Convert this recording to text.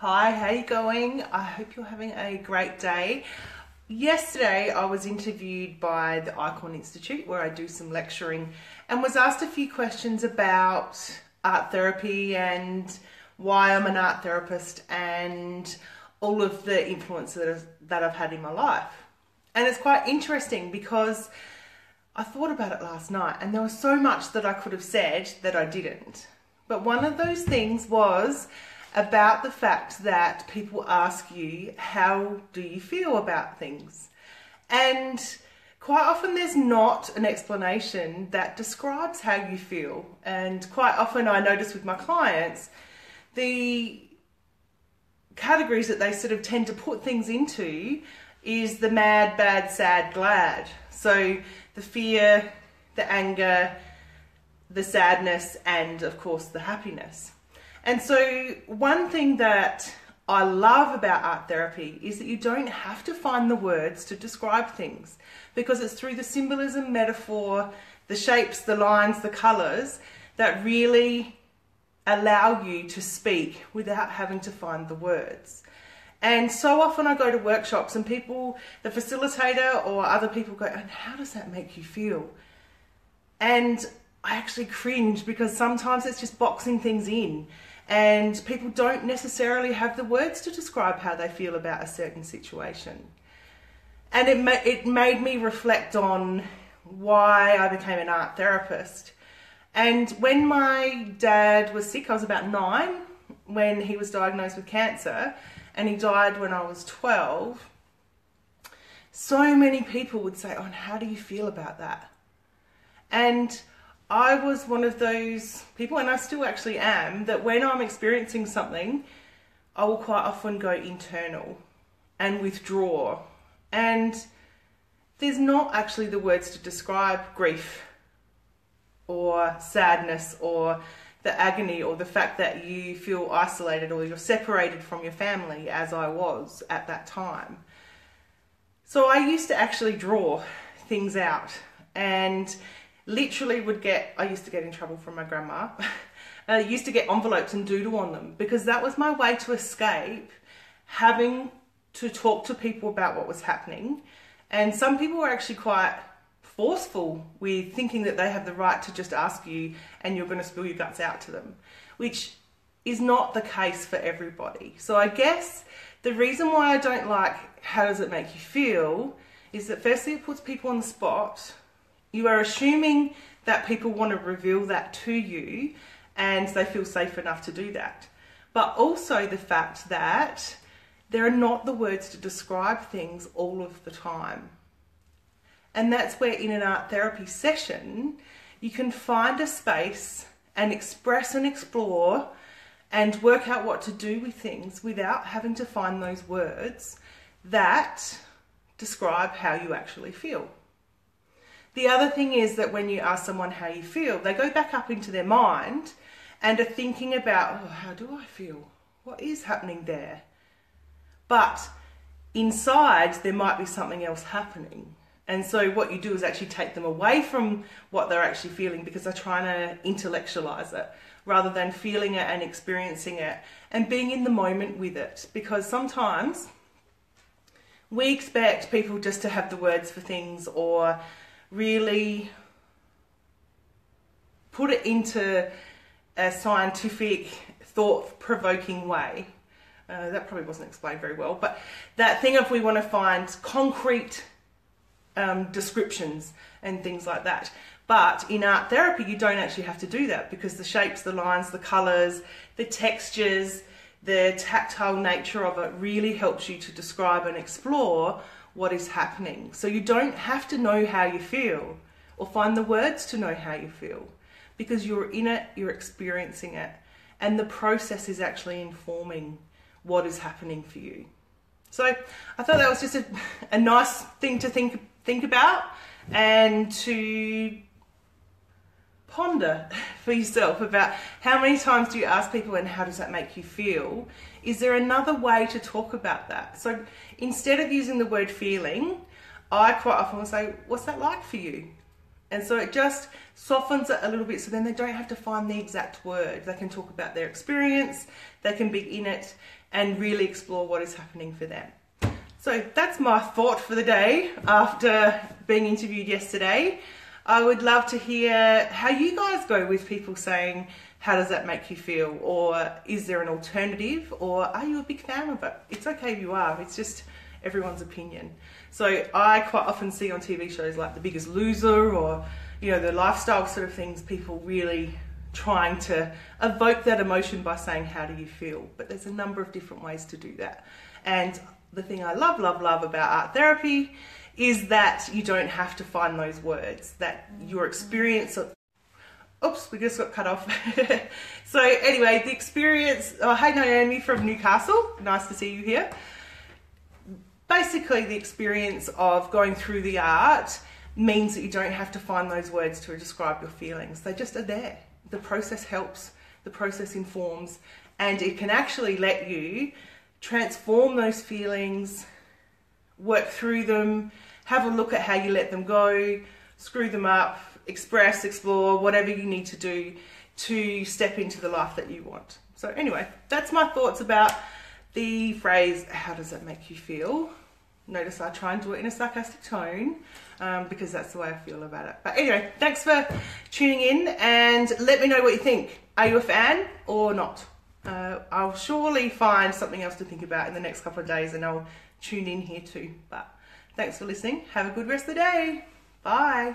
Hi, how you going? I hope you're having a great day. Yesterday I was interviewed by the Icon Institute where I do some lecturing and was asked a few questions about art therapy and why I'm an art therapist and all of the influence that I've had in my life. And it's quite interesting because I thought about it last night and there was so much that I could have said that I didn't. But one of those things was about the fact that people ask you, how do you feel about things? And quite often there's not an explanation that describes how you feel. And quite often I notice with my clients, the categories that they sort of tend to put things into is the mad, bad, sad, glad. So the fear, the anger, the sadness, and of course the happiness. And so one thing that I love about art therapy is that you don't have to find the words to describe things, because it's through the symbolism, metaphor, the shapes, the lines, the colours that really allow you to speak without having to find the words. And so often I go to workshops and people, the facilitator or other people go, and how does that make you feel? And I actually cringe because sometimes it's just boxing things in and people don't necessarily have the words to describe how they feel about a certain situation. And it made me reflect on why I became an art therapist. And when my dad was sick, I was about 9 when he was diagnosed with cancer, and he died when I was 12. So many people would say, oh, and how do you feel about that? And I was one of those people, and I still actually am, that when I'm experiencing something, I will quite often go internal and withdraw. And there's not actually the words to describe grief or sadness or the agony or the fact that you feel isolated or you're separated from your family, as I was at that time. So I used to actually draw things out and literally I used to get in trouble from my grandma. I used to get envelopes and doodle on them because that was my way to escape having to talk to people about what was happening. And some people were actually quite forceful with thinking that they have the right to just ask you and you're going to spill your guts out to them, which is not the case for everybody. So I guess the reason why I don't like how does it make you feel is that firstly it puts people on the spot. You are assuming that people want to reveal that to you and they feel safe enough to do that. But also the fact that there are not the words to describe things all of the time. And that's where in an art therapy session, you can find a space and express and explore and work out what to do with things without having to find those words that describe how you actually feel. The other thing is that when you ask someone how you feel, they go back up into their mind and are thinking about, oh, how do I feel? What is happening there? But inside, there might be something else happening. And so what you do is actually take them away from what they're actually feeling because they're trying to intellectualize it rather than feeling it and experiencing it and being in the moment with it. Because sometimes we expect people just to have the words for things or really put it into a scientific, thought-provoking way. That probably wasn't explained very well, but that thing of we want to find concrete descriptions and things like that. But in art therapy, you don't actually have to do that because the shapes, the lines, the colours, the textures, the tactile nature of it really helps you to describe and explore what is happening. So you don't have to know how you feel or find the words to know how you feel because you're in it, you're experiencing it, and the process is actually informing what is happening for you. So I thought that was just a nice thing to think about and to ponder for yourself about how many times do you ask people and how does that make you feel? Is there another way to talk about that? So instead of using the word feeling, I quite often will say, what's that like for you? And so it just softens it a little bit, so then they don't have to find the exact word. They can talk about their experience, they can be in it and really explore what is happening for them. So that's my thought for the day after being interviewed yesterday. I would love to hear how you guys go with people saying, how does that make you feel? Or is there an alternative? Or are you a big fan of it? It's okay if you are, it's just everyone's opinion. So I quite often see on TV shows like The Biggest Loser or, you know, the lifestyle sort of things, people really trying to evoke that emotion by saying, how do you feel? But there's a number of different ways to do that. And the thing I love about art therapy is that you don't have to find those words, that your experience of, oops, we just got cut off. So anyway, the experience, oh, hey Naomi from Newcastle, nice to see you here. Basically the experience of going through the art means that you don't have to find those words to describe your feelings. They just are there. The process helps, the process informs, and it can actually let you transform those feelings, work through them, have a look at how you let them go, screw them up, express, explore, whatever you need to do to step into the life that you want. So anyway, that's my thoughts about the phrase, how does that make you feel? Notice I try and do it in a sarcastic tone because that's the way I feel about it. But anyway, thanks for tuning in and let me know what you think. Are you a fan or not? I'll surely find something else to think about in the next couple of days and I'll tune in here too. But thanks for listening. Have a good rest of the day. Bye.